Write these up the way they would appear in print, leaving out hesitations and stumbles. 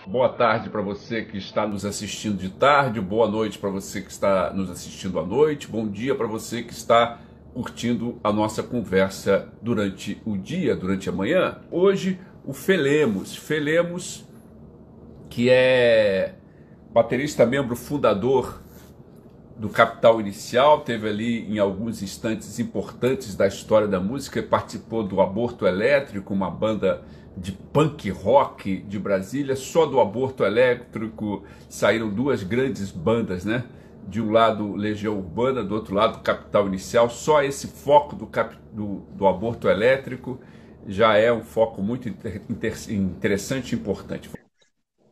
Boa tarde para você que está nos assistindo de tarde, boa noite para você que está nos assistindo à noite, bom dia para você que está curtindo a nossa conversa durante o dia, durante a manhã. Hoje, o Felemos, que é baterista, membro fundador do Capital Inicial, teve ali em alguns instantes importantes da história da música, participou do Aborto Elétrico, uma banda de punk rock de Brasília. Só do Aborto Elétrico saíram duas grandes bandas, né? De um lado Legião Urbana, do outro lado Capital Inicial. Só esse foco do Aborto Elétrico já é um foco muito interessante e importante.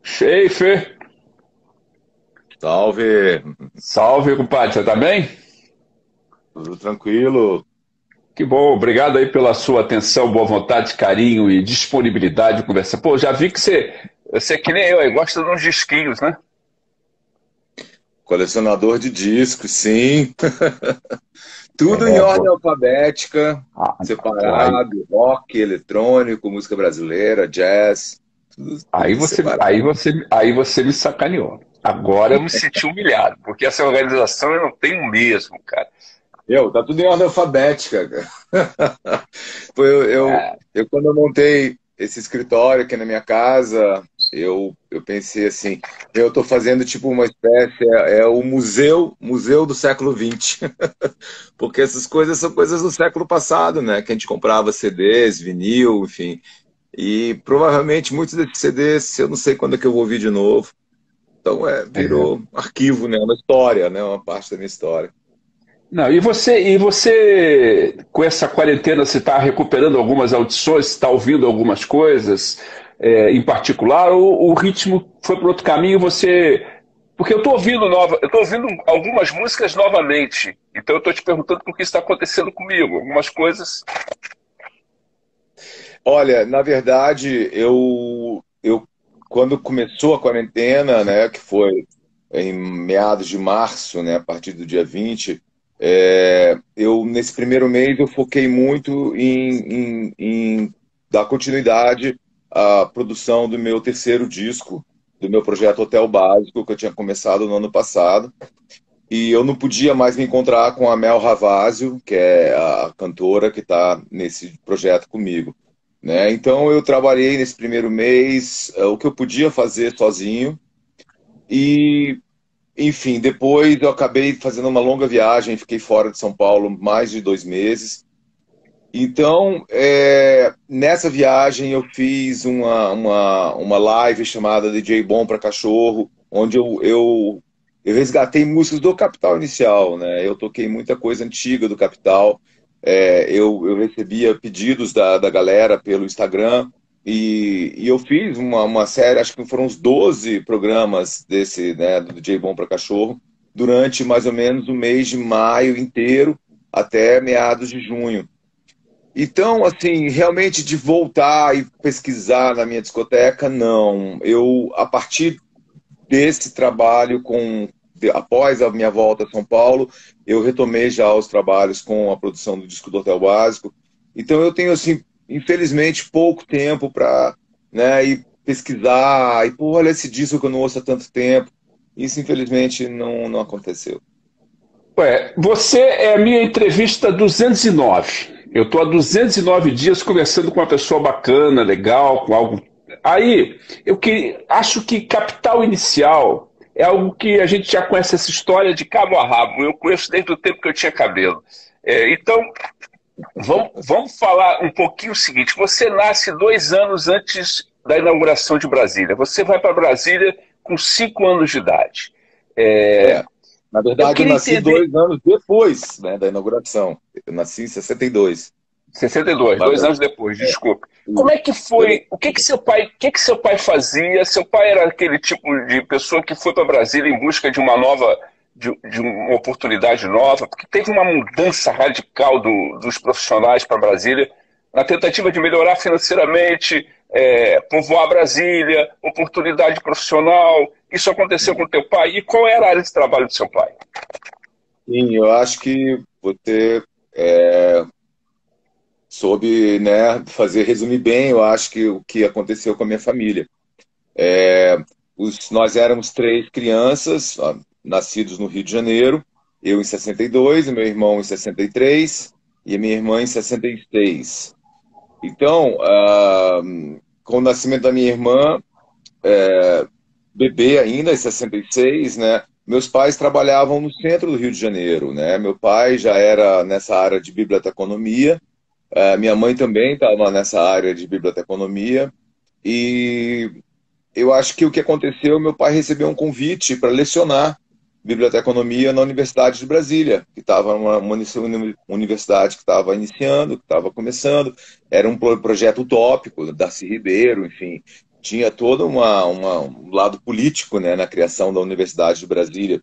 Fê. Salve, Salve, compadre, você tá bem? tudo tranquilo. Que bom, obrigado aí pela sua atenção, boa vontade, carinho e disponibilidade de conversar. Pô, já vi que você é que nem eu, aí, gosta de uns disquinhos, né? Colecionador de discos, sim. Tudo em É, ordem pô. alfabética, Ah, pô, separado, rock, eletrônico, música brasileira, jazz, aí tudo você, separado. aí você, aí você me sacaneou. Agora eu me senti humilhado, porque essa organização eu não tenho mesmo, cara. Tá tudo em ordem alfabética, cara. Pô, quando eu montei esse escritório aqui na minha casa, eu pensei assim, eu estou fazendo tipo uma espécie, é o museu do século XX. Porque essas coisas são coisas do século passado, né? Que a gente comprava CDs, vinil, enfim. E provavelmente muitos desses CDs, eu não sei quando é que eu vou ouvir de novo. Então virou arquivo, né? Uma história, né? Uma parte da minha história. Não, e você, com essa quarentena, você está recuperando algumas audições, está ouvindo algumas coisas, em particular, ou o ritmo foi para outro caminho, você... Porque eu tô ouvindo algumas músicas novamente, então eu estou te perguntando por que está acontecendo comigo, algumas coisas... Olha, na verdade, eu quando começou a quarentena, né? Que foi em meados de março, né? A partir do dia 20, nesse primeiro mês eu foquei muito em dar continuidade à produção do meu terceiro disco, do meu projeto Hotel Básico, que eu tinha começado no ano passado. E eu não podia mais me encontrar com a Mel Ravazio, que é a cantora que está nesse projeto comigo, né? Então eu trabalhei nesse primeiro mês o que eu podia fazer sozinho e enfim, depois eu acabei fazendo uma longa viagem, fiquei fora de São Paulo mais de 2 meses. Então, nessa viagem eu fiz uma live chamada DJ Bom para Cachorro, onde eu resgatei músicas do Capital Inicial, né? Eu toquei muita coisa antiga do Capital. Eu recebia pedidos da galera pelo Instagram e eu fiz uma série, acho que foram uns 12 programas desse, né, do DJ Bom para Cachorro, durante mais ou menos o mês de maio inteiro até meados de junho. Então, assim, realmente de voltar e pesquisar na minha discoteca, não. A partir desse trabalho após a minha volta a São Paulo, eu retomei já os trabalhos com a produção do disco do Hotel Básico. Então eu tenho, assim, infelizmente, pouco tempo para, né, ir pesquisar, e, pô, olha esse disco que eu não ouço há tanto tempo. Isso, infelizmente, não aconteceu. Ué, você é a minha entrevista 209. Eu estou há 209 dias conversando com uma pessoa bacana, legal, com algo. Aí, acho que Capital Inicial é algo que a gente já conhece essa história de cabo a rabo. Eu conheço desde o tempo que eu tinha cabelo. Então, vamos falar um pouquinho o seguinte: você nasce 2 anos antes da inauguração de Brasília. Você vai para Brasília com 5 anos de idade. É, É. Na eu verdade, eu queria nasci entender. 2 anos depois, né, da inauguração. Eu nasci em 62. 62, Mas, 2 anos depois, é, desculpe. Como isso. é que foi? O que que seu pai fazia? Seu pai era aquele tipo de pessoa que foi para Brasília em busca de uma nova, de uma oportunidade nova, porque teve uma mudança radical dos profissionais para Brasília, na tentativa de melhorar financeiramente, povoar Brasília, oportunidade profissional. Isso aconteceu com teu pai? E qual era a área de trabalho do seu pai? Sim, eu acho que você soube, né, fazer resumir bem, eu acho que o que aconteceu com a minha família. Nós éramos 3 crianças, nascidos no Rio de Janeiro, eu em 62, o meu irmão em 63 e a minha irmã em 66. Então, com o nascimento da minha irmã, bebê ainda, em 66, né? Meus pais trabalhavam no centro do Rio de Janeiro, né? Meu pai já era nessa área de biblioteconomia, minha mãe também estava nessa área de biblioteconomia, e eu acho que o que aconteceu, meu pai recebeu um convite para lecionar biblioteconomia na Universidade de Brasília, que estava uma universidade que estava iniciando, que estava começando, era um projeto utópico, Darcy Ribeiro, enfim, tinha todo um lado político, né, na criação da Universidade de Brasília,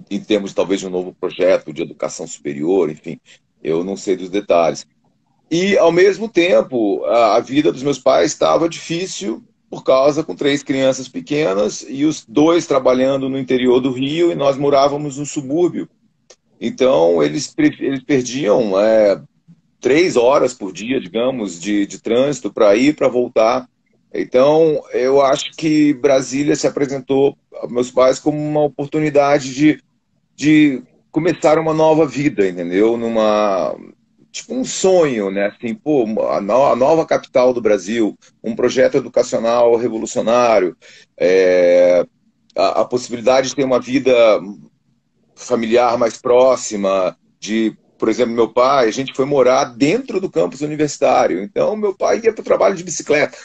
em termos talvez de um novo projeto de educação superior, enfim, eu não sei dos detalhes. E, ao mesmo tempo, a vida dos meus pais estava difícil por causa com 3 crianças pequenas e os 2 trabalhando no interior do Rio e nós morávamos no subúrbio. Então, eles perdiam 3 horas por dia, digamos, de trânsito para ir e para voltar. Então, eu acho que Brasília se apresentou aos meus pais como uma oportunidade de começar uma nova vida, entendeu? Tipo um sonho, né? Assim, pô, a nova capital do Brasil, um projeto educacional revolucionário, a possibilidade de ter uma vida familiar mais próxima, por exemplo, meu pai, a gente foi morar dentro do campus universitário, então meu pai ia para o trabalho de bicicleta.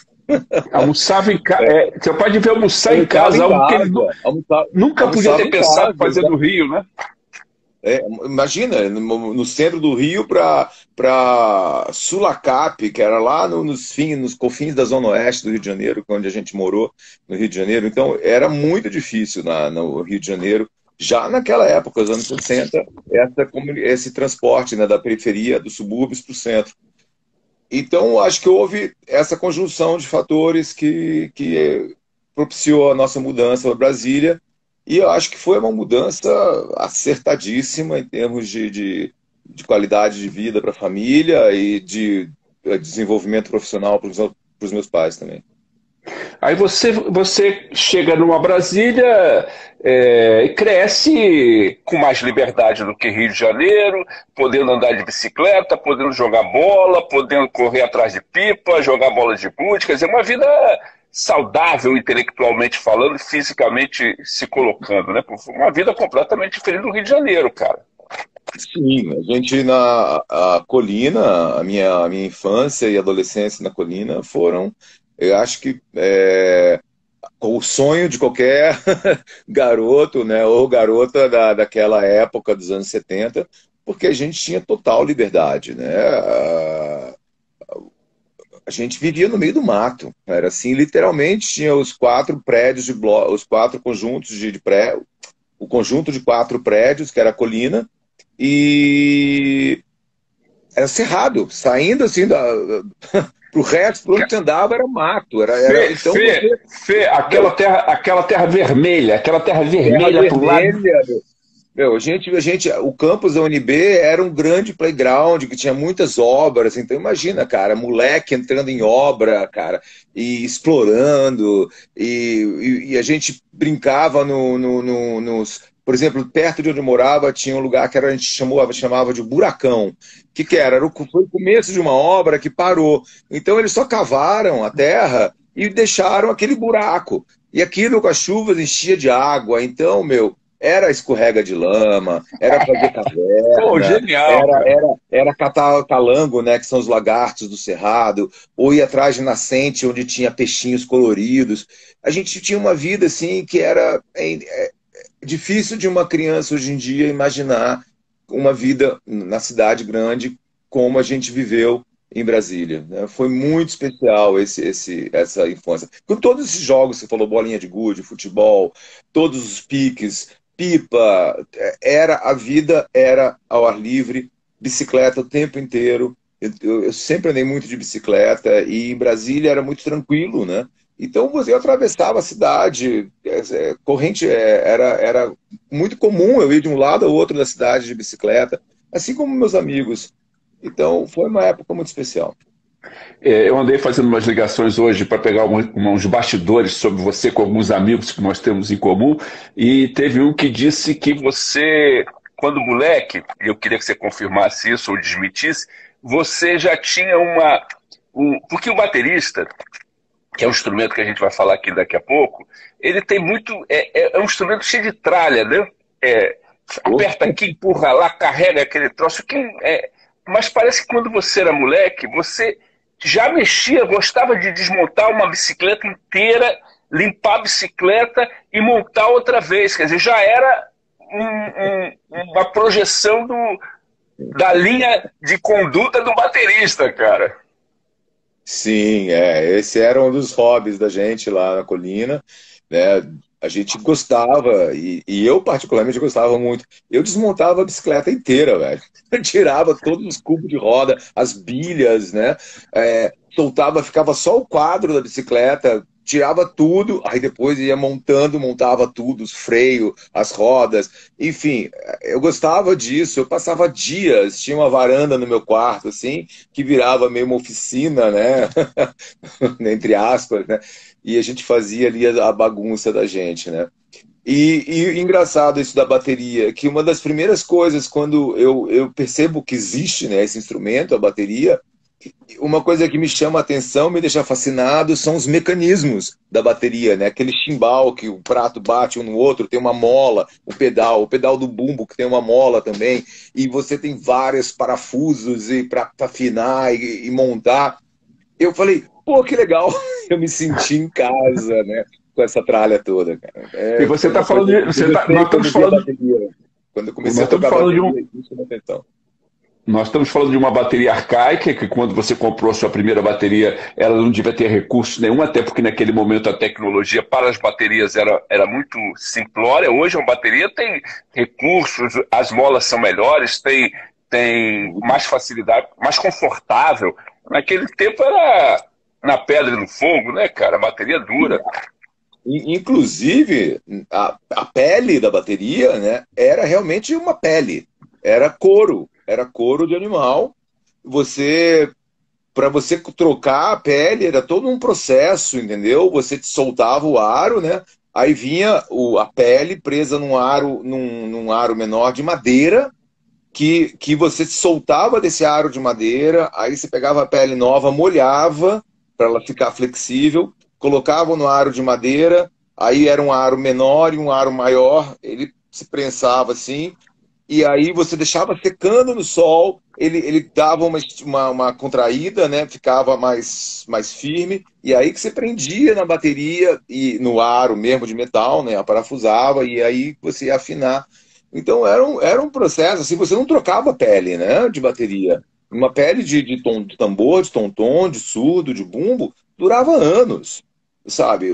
Almoçava em casa. Você pode ver almoçar em Almoçava casa, em algo que ele casa, nunca podia almoçava ter em pensado em casa. fazer no Rio, né? Imagina, no centro do Rio para Sulacap, que era lá nos confins da Zona Oeste do Rio de Janeiro, onde a gente morou, no Rio de Janeiro. Então, era muito difícil no Rio de Janeiro, já naquela época, os anos 60, esse transporte, né, da periferia, dos subúrbios para o centro. Então, acho que houve essa conjunção de fatores que propiciou a nossa mudança para Brasília, e eu acho que foi uma mudança acertadíssima em termos de qualidade de vida para a família e de desenvolvimento profissional para os meus pais também. Aí você chega numa Brasília e cresce com mais liberdade do que Rio de Janeiro, podendo andar de bicicleta, podendo jogar bola, podendo correr atrás de pipa, jogar bola de gude, quer dizer, uma vida saudável intelectualmente falando e fisicamente se colocando, né? Uma vida completamente diferente do Rio de Janeiro, cara. Sim, a gente a Colina, a minha infância e adolescência na Colina foram, eu acho que o sonho de qualquer garoto, né, ou garota daquela época dos anos 70, porque a gente tinha total liberdade, né? A gente vivia no meio do mato, era assim, literalmente tinha os 4 prédios os 4 conjuntos de prédio, o conjunto de 4 prédios, que era a Colina, e era cerrado, saindo assim pro resto, por onde você andava era mato. Então Fê, aquela terra vermelha pro lado. Meu, o campus da UNB era um grande playground que tinha muitas obras. Então imagina, cara, moleque entrando em obra, cara, e explorando, e a gente brincava por exemplo, perto de onde eu morava tinha um lugar que a gente chamava de buracão. Que era? Foi o começo de uma obra que parou. Então eles só cavaram a terra e deixaram aquele buraco. E aquilo com as chuvas enchia de água. Então, meu, era escorrega de lama, era fazer caverna, Pô, genial, era catar calango, né, que são os lagartos do cerrado, ou ir atrás de nascente onde tinha peixinhos coloridos. A gente tinha uma vida assim que era difícil de uma criança hoje em dia imaginar uma vida na cidade grande como a gente viveu em Brasília, né? Foi muito especial essa infância. Com todos esses jogos, você falou bolinha de gude, futebol, todos os piques, pipa, a vida era ao ar livre, bicicleta o tempo inteiro. Eu sempre andei muito de bicicleta e em Brasília era muito tranquilo, né? Então você atravessava a cidade, corrente era muito comum eu ir de um lado ao outro da cidade de bicicleta, assim como meus amigos. Então foi uma época muito especial. Eu andei fazendo umas ligações hoje para pegar uns bastidores sobre você com alguns amigos que nós temos em comum, e teve um que disse que você, quando moleque, e eu queria que você confirmasse isso ou desmentisse, você já tinha porque o baterista, que é um instrumento que a gente vai falar aqui daqui a pouco, ele tem muito. É um instrumento cheio de tralha, né? Aperta aqui, empurra lá, carrega aquele troço. Mas parece que quando você era moleque, você já mexia, gostava de desmontar uma bicicleta inteira, limpar a bicicleta e montar outra vez. Quer dizer, já era uma projeção da linha de conduta do baterista, cara. Sim, esse era um dos hobbies da gente lá na colina, né? A gente gostava, e eu particularmente gostava muito. Eu desmontava a bicicleta inteira, velho. Eu tirava todos os cubos de roda, as bilhas, né? Soltava, ficava só o quadro da bicicleta, tirava tudo, aí depois ia montando, montava tudo, os freios, as rodas, enfim, eu gostava disso, eu passava dias, tinha uma varanda no meu quarto, assim, que virava meio uma oficina, né, entre aspas, né, e a gente fazia ali a bagunça da gente, né. E engraçado isso da bateria, que uma das primeiras coisas, quando eu percebo que existe, né, esse instrumento, a bateria, uma coisa que me chama a atenção, me deixa fascinado, são os mecanismos da bateria, né? Aquele chimbal que o prato bate um no outro, tem uma mola, o pedal do bumbo que tem uma mola também, e você tem vários parafusos para afinar e montar. Eu falei, pô, que legal, eu me senti em casa, né? Com essa tralha toda, cara. E você Foi está uma falando coisa de. que eu gostei Nós quando estamos eu vi a falando. bateria. Quando eu Nós comecei a estamos tocar falando de bateria, isso chamou atenção. Nós estamos falando de uma bateria arcaica, que quando você comprou a sua primeira bateria, ela não devia ter recurso nenhum, até porque naquele momento a tecnologia para as baterias era muito simplória. Hoje uma bateria tem recursos, as molas são melhores, tem mais facilidade, mais confortável. Naquele tempo era na pedra e no fogo, né, cara? A bateria dura. Inclusive, a pele da bateria, né, era realmente uma pele. Era couro de animal. Para você trocar a pele, era todo um processo, entendeu? Você te soltava o aro, né? Aí vinha a pele presa num aro menor de madeira, que você se soltava desse aro de madeira, aí você pegava a pele nova, molhava para ela ficar flexível, colocava no aro de madeira, aí era um aro menor e um aro maior, ele se prensava assim, e aí você deixava secando no sol, ele dava uma contraída, né? Ficava mais firme, e aí que você prendia na bateria e no aro mesmo de metal, né? Parafusava, e aí você ia afinar. Então era um processo, assim, você não trocava pele, né? De bateria. Uma pele de tambor, de tom-tom, de surdo, de bumbo, durava anos, sabe?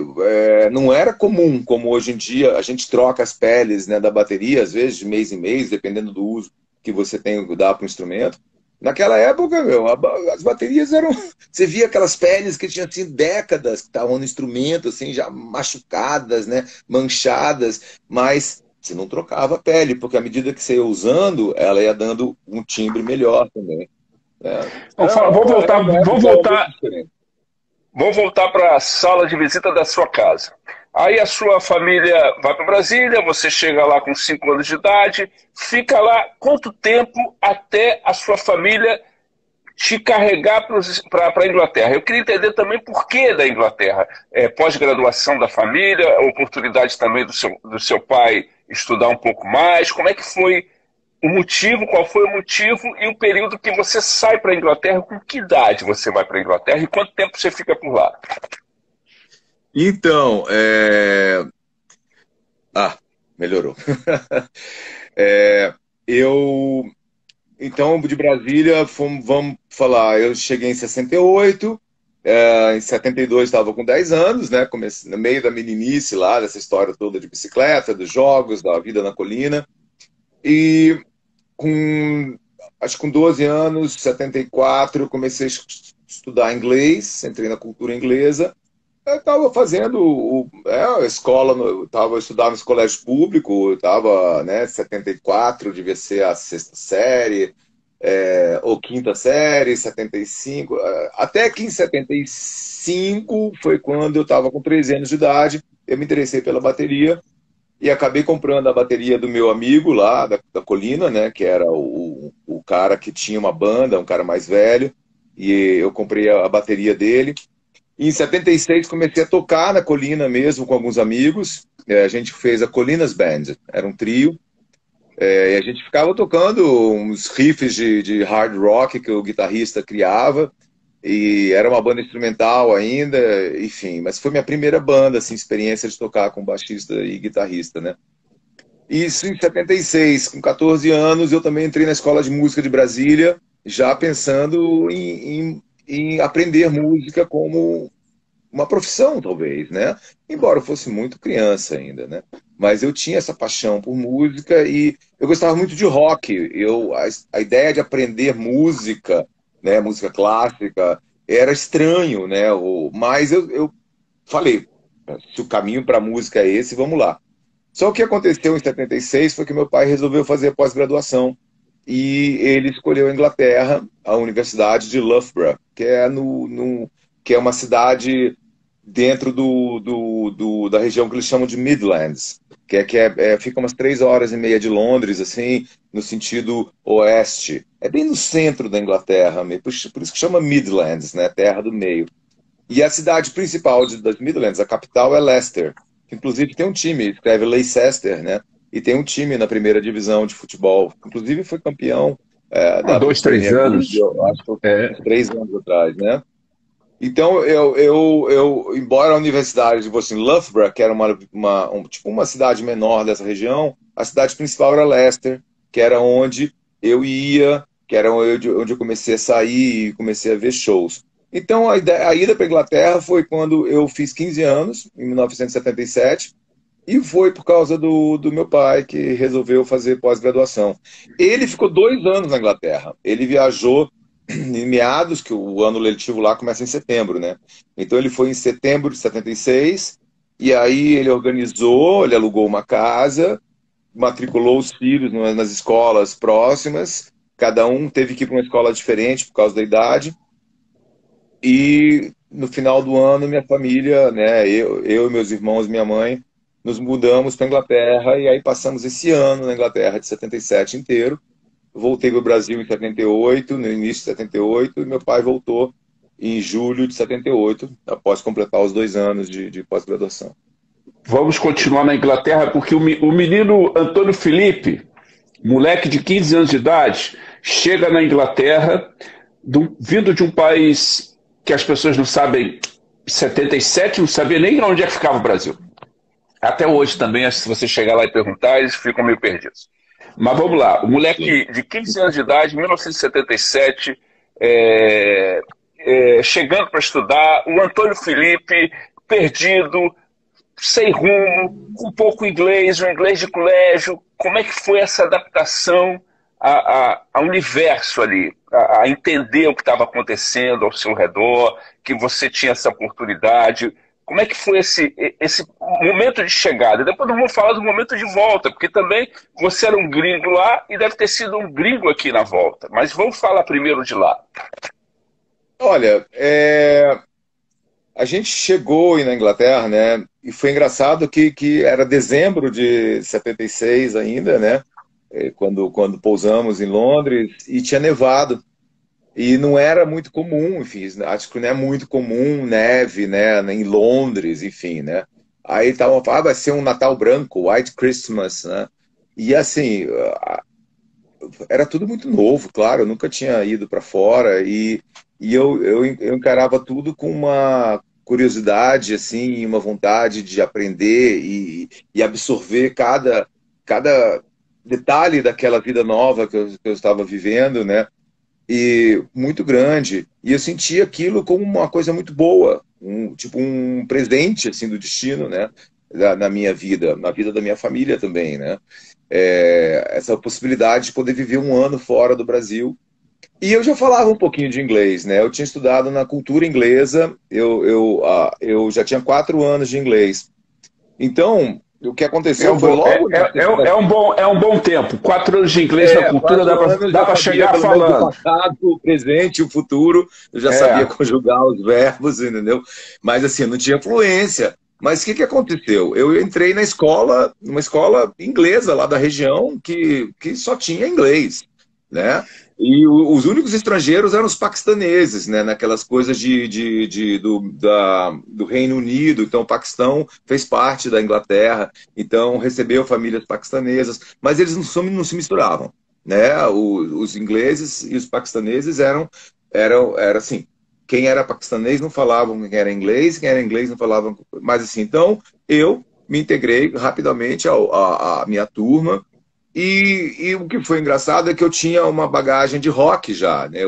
Não era comum, como hoje em dia a gente troca as peles, né, da bateria, às vezes de mês em mês, dependendo do uso que você tem que dar para o instrumento. Naquela época, meu, as baterias eram. Você via aquelas peles que tinham assim, décadas, que estavam no instrumento, assim, já machucadas, né, manchadas, mas você não trocava a pele, porque à medida que você ia usando, ela ia dando um timbre melhor também, né? Vamos Algo muito voltar. diferente. Vamos voltar para a sala de visita da sua casa. Aí a sua família vai para Brasília, você chega lá com 5 anos de idade, fica lá quanto tempo até a sua família te carregar para a Inglaterra? Eu queria entender também por que da Inglaterra. Pós-graduação da família, oportunidade também do seu pai estudar um pouco mais. Como é que foi o motivo, qual foi o motivo e o período que você sai para a Inglaterra? Com que idade você vai para a Inglaterra e quanto tempo você fica por lá? Então, melhorou. É, eu, então, de Brasília, vamos falar, eu cheguei em 68, em 72 estava com 10 anos, né? Comecei no meio da meninice lá, dessa história toda de bicicleta, dos jogos, da vida na colina. E acho que com 12 anos, 74, eu comecei a estudar inglês, entrei na cultura inglesa. Eu estava fazendo a escola, eu estudava no colégio público, eu estava, né, 74, devia ser a sexta série, ou quinta série, 75, até que em 75 foi quando eu estava com 13 anos de idade, eu me interessei pela bateria e acabei comprando a bateria do meu amigo lá da Colina, né, que era o cara que tinha uma banda, um cara mais velho, e eu comprei a bateria dele. E em 76 comecei a tocar na Colina mesmo com alguns amigos. A gente fez a Colinas Band, era um trio. E a gente ficava tocando uns riffs de hard rock que o guitarrista criava. E era uma banda instrumental ainda, enfim. Mas foi minha primeira banda, assim, experiência de tocar com baixista e guitarrista, né? Isso em 76, com 14 anos, eu também entrei na Escola de Música de Brasília, já pensando em aprender música como uma profissão, talvez, né? Embora eu fosse muito criança ainda, né? Mas eu tinha essa paixão por música e eu gostava muito de rock. A ideia de aprender música, né, música clássica, era estranho, né? Mas eu falei, se o caminho para a música é esse, vamos lá. Só o que aconteceu em 76 foi que meu pai resolveu fazer pós-graduação e ele escolheu a Inglaterra, a Universidade de Loughborough, que é, que é uma cidade dentro da região que eles chamam de Midlands, fica umas 3 horas e meia de Londres, assim, no sentido oeste. É bem no centro da Inglaterra, por isso que chama Midlands, né, terra do meio. E a cidade principal das Midlands, a capital, é Leicester. Inclusive tem um time, escreve Leicester, né? E tem um time na primeira divisão de futebol. Inclusive foi campeão há 2, 3 anos. Eu acho que uns 3 anos atrás, né? Então, embora a Universidade de Loughborough, que era tipo uma cidade menor dessa região, a cidade principal era Leicester, que era onde eu ia, que era onde eu comecei a sair e comecei a ver shows. Então, a ida para a Inglaterra foi quando eu fiz 15 anos, em 1977, e foi por causa do meu pai, que resolveu fazer pós-graduação. Ele ficou 2 anos na Inglaterra. Ele viajou em meados, que o ano letivo lá começa em setembro, né? Então ele foi em setembro de 76, e aí ele organizou, ele alugou uma casa, matriculou os filhos nas escolas próximas, cada um teve que ir para uma escola diferente por causa da idade, e no final do ano, minha família, né, eu, meus irmãos e minha mãe, nos mudamos para a Inglaterra, e aí passamos esse ano na Inglaterra de 77 inteiro. Voltei para o Brasil em 78, no início de 78, e meu pai voltou em julho de 78, após completar os 2 anos de pós-graduação. Vamos continuar na Inglaterra, porque o menino Antônio Felipe, moleque de 15 anos de idade, chega na Inglaterra, vindo de um país que as pessoas não sabem, 77, não sabia nem onde é que ficava o Brasil. Até hoje também, se você chegar lá e perguntar, eles ficam meio perdidos. Mas vamos lá, o moleque de 15 anos de idade, 1977, chegando para estudar, o Antônio Felipe, perdido, sem rumo, com pouco inglês, um inglês de colégio. Como é que foi essa adaptação ao universo ali, a entender o que estava acontecendo ao seu redor, que você tinha essa oportunidade? Como é que foi esse momento de chegada? Depois nós vamos falar do momento de volta, porque também você era um gringo lá e deve ter sido um gringo aqui na volta. Mas vamos falar primeiro de lá. Olha, a gente chegou na Inglaterra, né? E foi engraçado que era dezembro de 76 ainda, né? Quando pousamos em Londres, e tinha nevado. E não era muito comum, enfim, acho que não é muito comum neve, né, em Londres, enfim, né. Aí estavam falando, vai ser um Natal branco, White Christmas, né. E assim, era tudo muito novo, claro, eu nunca tinha ido para fora, e eu encarava tudo com uma curiosidade, assim, uma vontade de aprender e absorver cada detalhe daquela vida nova que eu estava vivendo, né. E muito grande, e eu senti aquilo como uma coisa muito boa, tipo um presente assim do destino, né, na minha vida, na vida da minha família também, né, essa possibilidade de poder viver um ano fora do Brasil. E eu já falava um pouquinho de inglês, né, eu tinha estudado na cultura inglesa, eu já tinha 4 anos de inglês, então O que aconteceu foi logo... É um bom tempo. 4 anos de inglês na cultura, dá para chegar falando. O passado, o presente e o futuro, eu já sabia conjugar os verbos, entendeu? Mas assim, eu não tinha fluência. Mas o que aconteceu? Eu entrei na escola, numa escola inglesa lá da região, que só tinha inglês, né? E os únicos estrangeiros eram os paquistaneses, né? Naquelas coisas do Reino Unido. Então, o Paquistão fez parte da Inglaterra, então recebeu famílias paquistanesas, mas eles não se misturavam, né? Os ingleses e os paquistaneses eram assim. Quem era paquistanês não falavam quem era inglês não falavam. Mas assim, então eu me integrei rapidamente à minha turma. E o que foi engraçado é que eu tinha uma bagagem de rock já, né?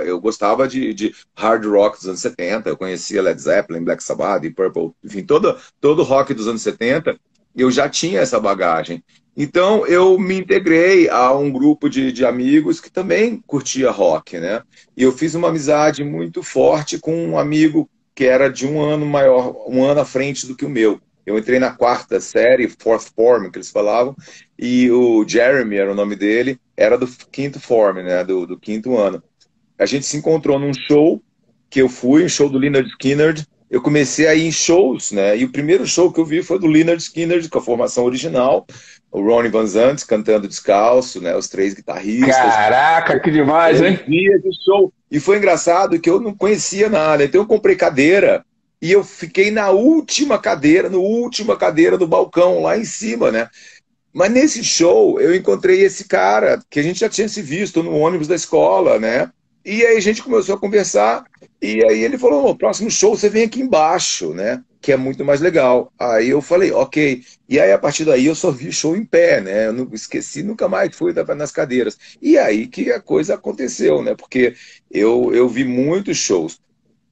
Eu gostava de hard rock dos anos 70, eu conhecia Led Zeppelin, Black Sabbath, Deep Purple, enfim, todo rock dos anos 70, eu já tinha essa bagagem. Então eu me integrei a um grupo de amigos que também curtia rock, né? E eu fiz uma amizade muito forte com um amigo que era de um ano maior, um ano à frente do que o meu. Eu entrei na 4ª série, fourth form, que eles falavam, e o Jeremy era o nome dele, era do 5th form, né, do 5º ano. A gente se encontrou num show que eu fui, um show do Lynyrd Skynyrd. Eu comecei a ir em shows, né, e o primeiro show que eu vi foi do Lynyrd Skynyrd, com a formação original, o Ronnie Van Zant cantando descalço, né, os 3 guitarristas. Caraca, que demais, hein? Show. E foi engraçado que eu não conhecia nada, então eu comprei cadeira, e eu fiquei na última cadeira do balcão, lá em cima, né? Mas nesse show, eu encontrei esse cara, que a gente já tinha se visto no ônibus da escola, né? E aí a gente começou a conversar, e aí ele falou, no próximo show você vem aqui embaixo, né? Que é muito mais legal. Aí eu falei, ok. E aí, a partir daí, eu só vi show em pé, né? Eu não esqueci, nunca mais fui nas cadeiras. E aí que a coisa aconteceu, né? Porque eu vi muitos shows.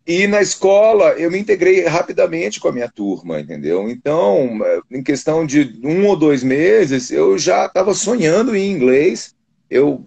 E na escola eu me integrei rapidamente com a minha turma, entendeu? Então, em questão de 1 ou 2 meses, eu já estava sonhando em inglês. Eu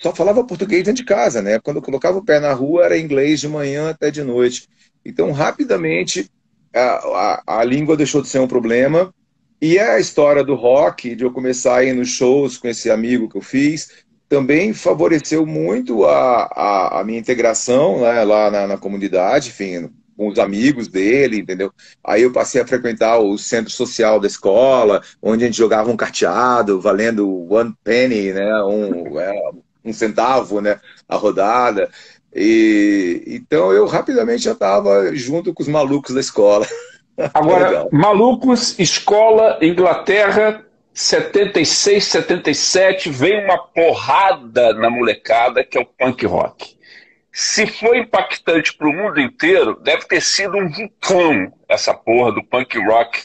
só falava português dentro de casa, né? Quando eu colocava o pé na rua, era inglês de manhã até de noite. Então, rapidamente, a língua deixou de ser um problema. E a história do rock, de eu começar a ir nos shows com esse amigo que eu fiz, também favoreceu muito a minha integração, né, lá na comunidade, enfim, com os amigos dele, entendeu? Aí eu passei a frequentar o centro social da escola, onde a gente jogava um carteado, valendo 1 penny, né, um centavo, né, a rodada. E então eu rapidamente já estava junto com os malucos da escola. Agora, malucos, escola, Inglaterra, 76, 77, vem uma porrada na molecada que é o punk rock. Se foi impactante para o mundo inteiro, deve ter sido um vulcão essa porra do punk rock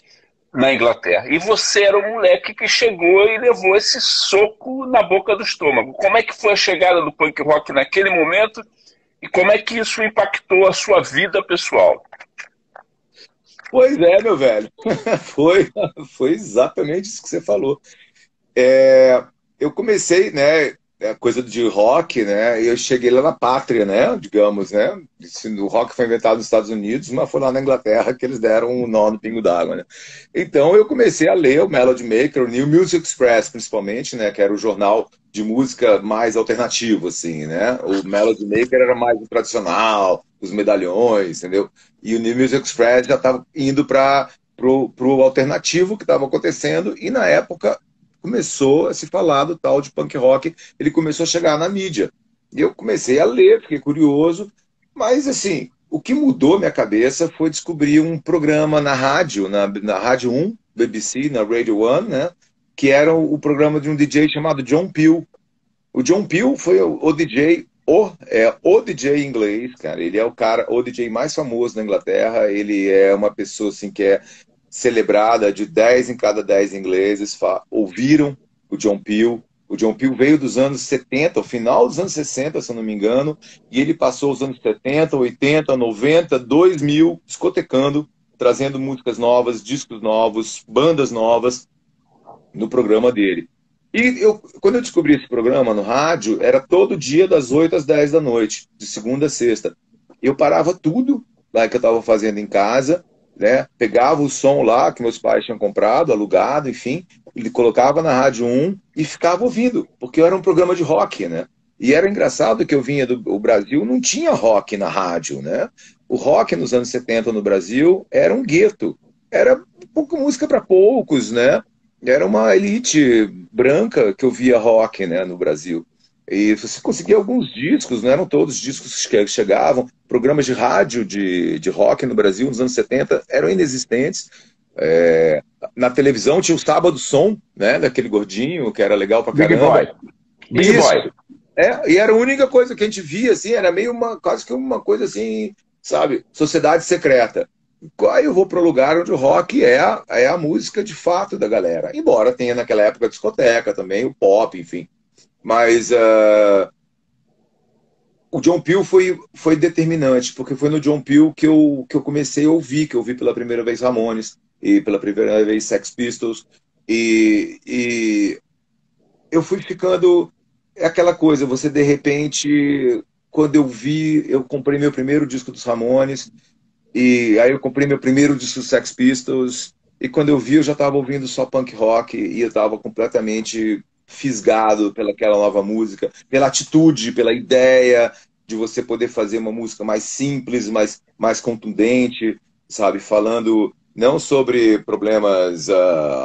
na Inglaterra. E você era um moleque que chegou e levou esse soco na boca do estômago. Como é que foi a chegada do punk rock naquele momento e como é que isso impactou a sua vida pessoal? Pois é, meu velho. Foi exatamente isso que você falou. Eu comecei, né, a coisa de rock, né, e eu cheguei lá na pátria, né, digamos, né, o rock foi inventado nos Estados Unidos, mas foi lá na Inglaterra que eles deram um nó no pingo d'água, né. Então eu comecei a ler o Melody Maker, o New Music Express, principalmente, né, que era o jornal de música mais alternativo, assim, né, o Melody Maker era mais o tradicional, os medalhões, entendeu, e o New Music Express já estava indo para pro alternativo que estava acontecendo, e na época começou a se falar do tal de punk rock, ele começou a chegar na mídia. E eu comecei a ler, fiquei curioso, mas assim, o que mudou minha cabeça foi descobrir um programa na rádio, na Rádio 1, BBC, na Radio 1, né, que era o programa de um DJ chamado John Peel. O John Peel foi o DJ, o DJ inglês, cara, ele é o DJ mais famoso na Inglaterra, ele é uma pessoa assim que é celebrada, de 10 em cada 10 ingleses ouviram o John Peel. O John Peel veio dos anos 70, o final dos anos 60, se eu não me engano, e ele passou os anos 70, 80, 90, 2000, discotecando, trazendo músicas novas, discos novos, bandas novas no programa dele. E quando eu descobri esse programa no rádio, era todo dia das 8 às 10 da noite, de segunda a sexta. Eu parava tudo lá que eu estava fazendo em casa, né? Pegava o som lá que meus pais tinham comprado, alugado, enfim, ele colocava na Rádio 1 e ficava ouvindo, porque era um programa de rock, né? E era engraçado que eu vinha do Brasil, não tinha rock na rádio, né? O rock nos anos 70 no Brasil era um gueto, era pouca música para poucos, né? Era uma elite branca que ouvia rock, né, no Brasil. E você conseguia alguns discos, não eram todos os discos que chegavam. Programas de rádio de rock no Brasil nos anos 70 eram inexistentes. Na televisão tinha o Sábado Som, né, daquele gordinho que era legal pra Big caramba. Boy. Big Isso. Boy. E era a única coisa que a gente via, assim, era meio quase que uma coisa assim, sabe, sociedade secreta. Aí eu vou para o lugar onde o rock é a música de fato da galera. Embora tenha naquela época a discoteca também, o pop, enfim. Mas o John Peel foi determinante, porque foi no John Peel que eu comecei a ouvir, que eu ouvi pela primeira vez Ramones, e pela primeira vez Sex Pistols, e eu fui ficando... É aquela coisa, você de repente, quando eu comprei meu primeiro disco dos Ramones, e aí eu comprei meu primeiro disco dos Sex Pistols, e quando eu vi eu já estava ouvindo só punk rock, e eu estava completamente fisgado pelaquela nova música, pela atitude, pela ideia de você poder fazer uma música mais simples, mais contundente, sabe? Falando não sobre problemas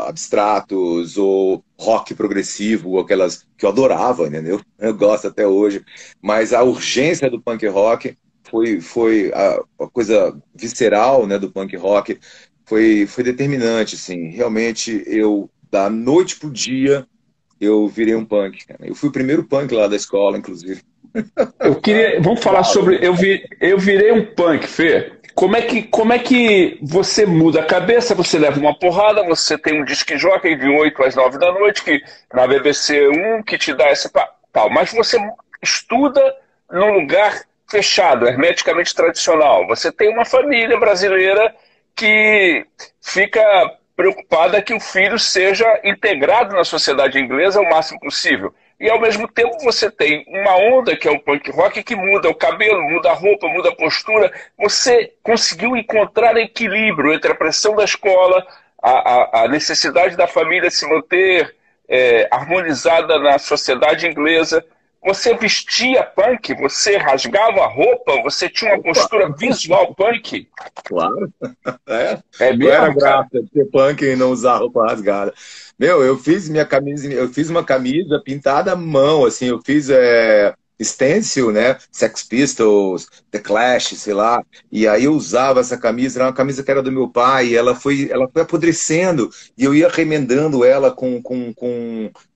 abstratos ou rock progressivo, ou aquelas que eu adorava, entendeu? Eu gosto até hoje, mas a urgência do punk rock foi a coisa visceral, né, do punk rock, foi determinante, assim. Realmente, da noite pro dia, eu virei um punk, cara. Eu fui o primeiro punk lá da escola, inclusive. Vamos falar sobre... Eu virei um punk, Fê. Como é que você muda a cabeça, você leva uma porrada, você tem um disc jockey de 8 às 9 da noite, que na BBC 1, que te dá essa... tal, mas você estuda num lugar fechado, hermeticamente tradicional. Você tem uma família brasileira que fica preocupada que o filho seja integrado na sociedade inglesa o máximo possível. E, ao mesmo tempo, você tem uma onda, que é o punk rock, que muda o cabelo, muda a roupa, muda a postura. Você conseguiu encontrar equilíbrio entre a pressão da escola, a necessidade da família se manter harmonizada na sociedade inglesa. Você vestia punk, você rasgava a roupa, você tinha uma postura visual punk. Claro. É mesmo, não era graça de ser punk e não usar roupa rasgada. Meu, eu fiz uma camisa pintada à mão, assim, eu fiz stencil, né? Sex Pistols, The Clash, sei lá. E aí eu usava essa camisa, era uma camisa que era do meu pai, e ela foi apodrecendo, e eu ia remendando ela com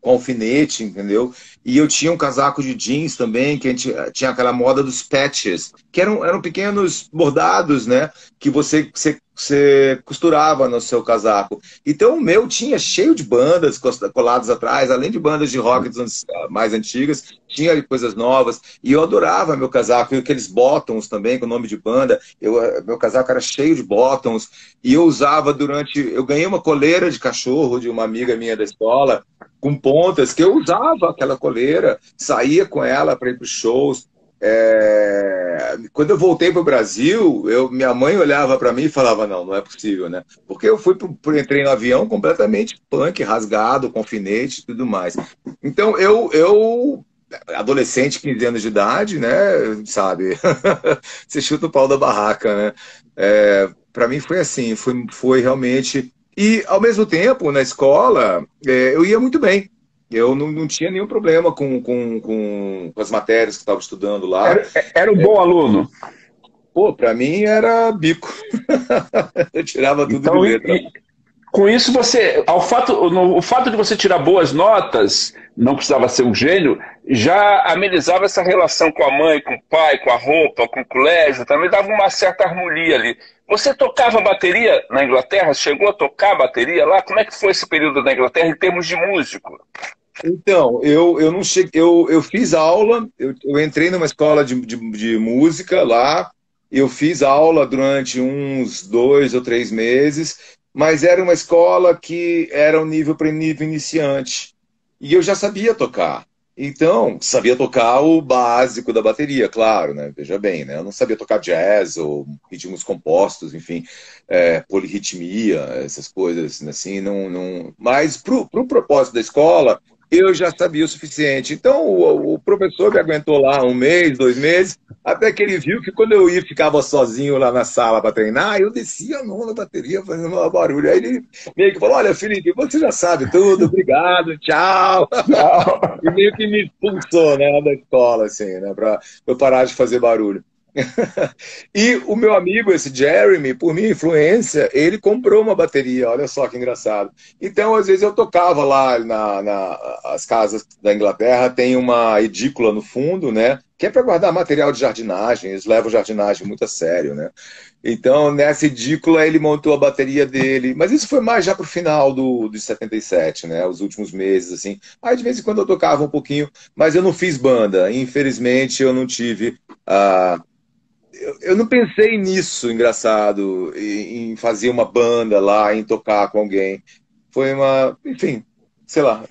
alfinete, entendeu? E eu tinha um casaco de jeans também, que a gente tinha aquela moda dos patches, que eram pequenos bordados, né? Que você costurava no seu casaco. Então o meu tinha cheio de bandas coladas atrás, além de bandas de rock mais antigas, tinha coisas novas. E eu adorava meu casaco, e aqueles bottoms também, com o nome de banda. Meu casaco era cheio de bottoms. E eu usava eu ganhei uma coleira de cachorro de uma amiga minha da escola, com pontas, que eu usava aquela coleira, saía com ela para ir para os shows. Quando eu voltei para o Brasil, minha mãe olhava para mim e falava, não é possível, né? Porque eu entrei no avião completamente punk, rasgado, com alfinete e tudo mais. Então, eu adolescente, 15 anos de idade, né, sabe? Você chuta o pau da barraca, né? Para mim foi assim, foi realmente... E, ao mesmo tempo, na escola, eu ia muito bem. Eu não tinha nenhum problema com as matérias que estava estudando lá. Era um bom aluno? Pô, para mim era bico. Eu tirava tudo então, de letra. Com isso, o fato de você tirar boas notas, não precisava ser um gênio, já amenizava essa relação com a mãe, com o pai, com a roupa, com o colégio, também dava uma certa harmonia ali. Você tocava bateria na Inglaterra? Chegou a tocar bateria lá? Como é que foi esse período na Inglaterra em termos de músico? Então, eu não cheguei, eu fiz aula, eu entrei numa escola de música lá, eu fiz aula durante uns 2 ou 3 meses, mas era uma escola que era um nível para nível iniciante. E eu já sabia tocar. Então, sabia tocar o básico da bateria, claro, né? Veja bem, né? Eu não sabia tocar jazz ou ritmos compostos, enfim, polirritmia, essas coisas, assim, não... Mas pro propósito da escola, eu já sabia o suficiente. Então, o professor me aguentou lá um mês, 2 meses, até que ele viu que quando eu ia ficava sozinho lá na sala para treinar, eu descia a mão na bateria fazendo um barulho. Aí ele meio que falou: olha, Felipe, você já sabe tudo, obrigado, tchau. Não. E meio que me expulsou, né, da escola, assim, né, para eu parar de fazer barulho. E o meu amigo, esse Jeremy, por minha influência, ele comprou uma bateria, olha só que engraçado. Então, às vezes eu tocava lá as casas da Inglaterra, tem uma edícula no fundo, né, que é para guardar material de jardinagem, eles levam jardinagem muito a sério, né. Então, nessa edícula, ele montou a bateria dele, mas isso foi mais já pro final de 77, né, os últimos meses, assim. Aí, de vez em quando, eu tocava um pouquinho, mas eu não fiz banda, infelizmente, eu não tive... eu não pensei nisso, engraçado, em fazer uma banda lá, em tocar com alguém. Foi uma, enfim, sei lá,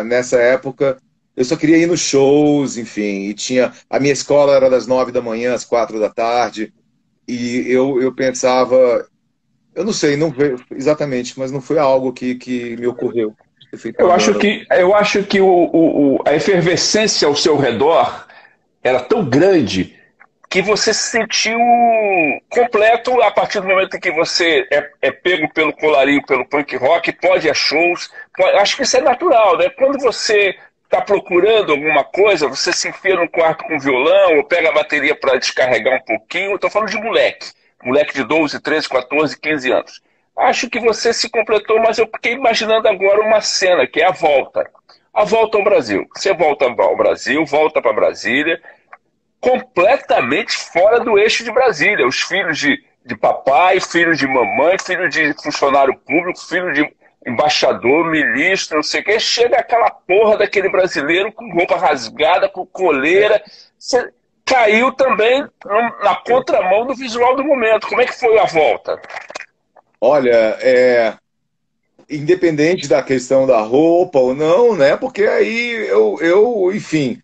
nessa época eu só queria ir nos shows, enfim, e tinha, a minha escola era das 9 da manhã às 4 da tarde, e eu pensava, eu não sei, não veio exatamente, mas não foi algo que me ocorreu ter feito uma banda. Eu acho que a efervescência ao seu redor era tão grande que você se sentiu completo a partir do momento em que você é pego pelo colarinho, pelo punk rock, pode ir a shows. Acho que isso é natural, né? Quando você está procurando alguma coisa, você se enfia no quarto com violão, ou pega a bateria para descarregar um pouquinho. Estou falando de moleque de 12, 13, 14, 15 anos. Acho que você se completou, mas eu fiquei imaginando agora uma cena, que é a volta. A volta ao Brasil. Você volta ao Brasil, volta para Brasília, completamente fora do eixo de Brasília. Os filhos de papai, filhos de mamãe, filho de funcionário público, filho de embaixador, ministro, não sei o que. Chega aquela porra daquele brasileiro com roupa rasgada, com coleira. Você caiu também na contramão do visual do momento. Como é que foi a volta? Olha, independente da questão da roupa ou não, né? Porque aí enfim,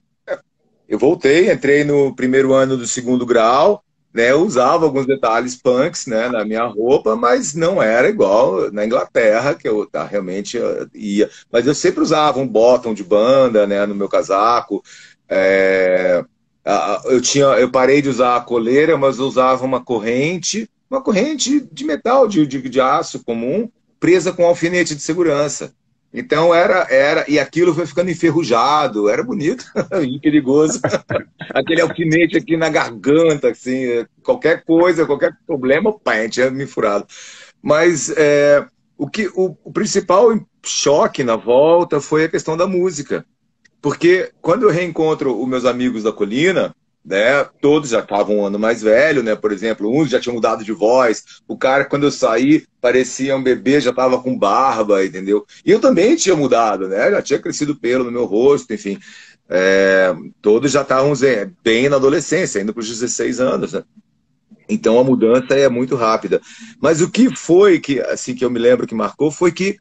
eu voltei, entrei no primeiro ano do segundo grau, né? Eu usava alguns detalhes punks, né, na minha roupa, mas não era igual na Inglaterra, que eu realmente ia. Mas eu sempre usava um bottom de banda, né, no meu casaco. Eu parei de usar a coleira, mas eu usava uma corrente de metal, de aço comum, presa com alfinete de segurança. Então e aquilo foi ficando enferrujado, era bonito e perigoso. Aquele alfinete aqui na garganta, assim, qualquer coisa, qualquer problema, pá, tinha me furado. Mas o principal choque na volta foi a questão da música. Porque quando eu reencontro os meus amigos da colina, né, todos já estavam um ano mais velho, né, por exemplo, uns já tinham mudado de voz, o cara, quando eu saí, parecia um bebê, já estava com barba, entendeu? E eu também tinha mudado, né, já tinha crescido pelo no meu rosto, enfim, todos já estavam bem na adolescência, indo para os 16 anos, né? Então a mudança é muito rápida. Mas o que foi que, assim, que eu me lembro que marcou foi que,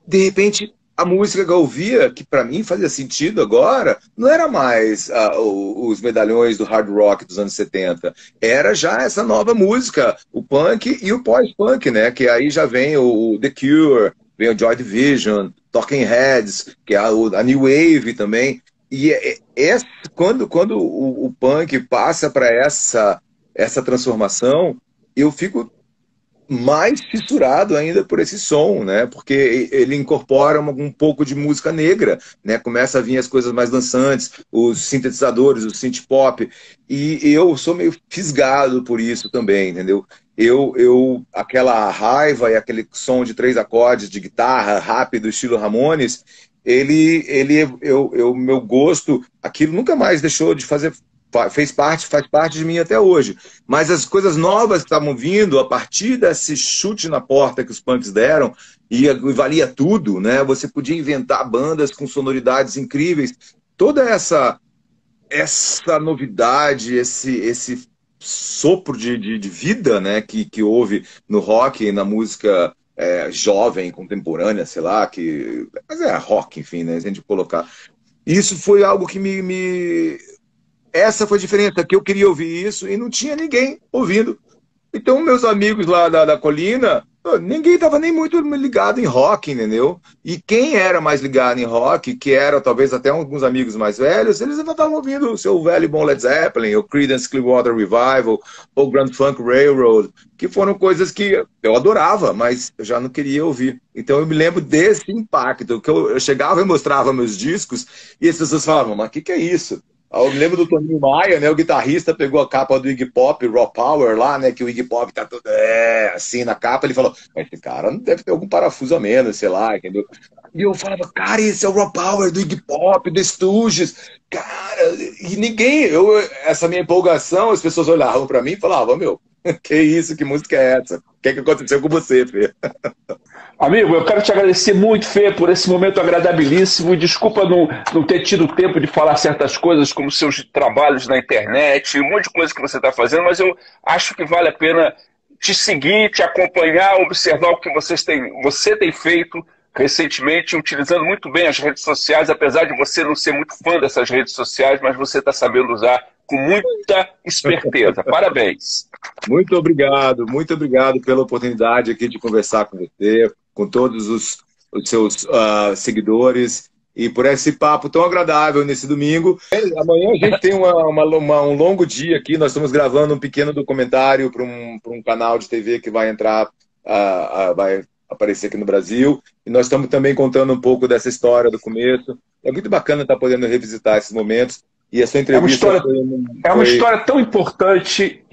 de repente, a música que eu ouvia, que para mim fazia sentido agora, não era mais os medalhões do hard rock dos anos 70. Era já essa nova música, o punk e o pós-punk, né? Que aí já vem o The Cure, vem o Joy Division, Talking Heads, que é a New Wave também. E quando o punk passa para essa transformação, eu fico mais fissurado ainda por esse som, né? Porque ele incorpora um pouco de música negra, né? Começa a vir as coisas mais dançantes, os sintetizadores, o synth pop, e eu sou meio fisgado por isso também, entendeu? Aquela raiva e aquele som de 3 acordes de guitarra rápido, estilo Ramones, meu gosto, aquilo nunca mais deixou de faz parte de mim até hoje. Mas as coisas novas que estavam vindo, a partir desse chute na porta que os punks deram, e valia tudo, né? Você podia inventar bandas com sonoridades incríveis. Toda essa novidade, esse sopro de vida, né, que houve no rock e na música jovem, contemporânea, sei lá, mas é rock, enfim, né, se a gente colocar. Isso foi algo que essa foi a diferença, que eu queria ouvir isso e não tinha ninguém ouvindo. Então, meus amigos lá da colina, ninguém estava nem muito ligado em rock, entendeu? E quem era mais ligado em rock, que era talvez até alguns amigos mais velhos, eles ainda estavam ouvindo o seu velho e bom Led Zeppelin, o Creedence Clearwater Revival, ou Grand Funk Railroad, que foram coisas que eu adorava, mas eu já não queria ouvir. Então eu me lembro desse impacto, que eu chegava e mostrava meus discos, e as pessoas falavam, mas o que é isso? Eu me lembro do Toninho Maia, né? O guitarrista pegou a capa do Iggy Pop, Raw Power lá, né? Que o Iggy Pop tá todo assim na capa. Ele falou, mas esse cara não deve ter algum parafuso a menos, sei lá, entendeu? E eu falava, cara, esse é o Raw Power do Iggy Pop, do Stooges. Cara, e ninguém, essa minha empolgação, as pessoas olhavam pra mim e falavam, meu, que isso, que música é essa? O que aconteceu com você, Fê? Amigo, eu quero te agradecer muito, Fê, por esse momento agradabilíssimo. Desculpa não ter tido tempo de falar certas coisas, como seus trabalhos na internet, um monte de coisa que você está fazendo, mas eu acho que vale a pena te seguir, te acompanhar, observar o que você tem feito recentemente, utilizando muito bem as redes sociais, apesar de você não ser muito fã dessas redes sociais, mas você está sabendo usar com muita esperteza. Parabéns. Muito obrigado pela oportunidade aqui de conversar com você, com todos os seus seguidores e por esse papo tão agradável nesse domingo. Amanhã a gente tem um longo dia aqui, nós estamos gravando um pequeno documentário para um canal de TV que vai entrar, vai aparecer aqui no Brasil, e nós estamos também contando um pouco dessa história do começo. É muito bacana estar podendo revisitar esses momentos. E a sua entrevista é uma história tão importante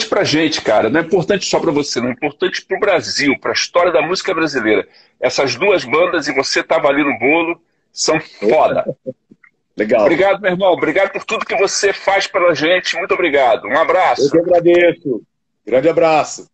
pra gente, cara. Não é importante só para você, não é importante para o Brasil, para a história da música brasileira. Essas duas bandas, e você estava ali no bolo, são foda. Legal. Obrigado, meu irmão. Obrigado por tudo que você faz pela gente. Muito obrigado. Um abraço. Eu que agradeço. Grande abraço.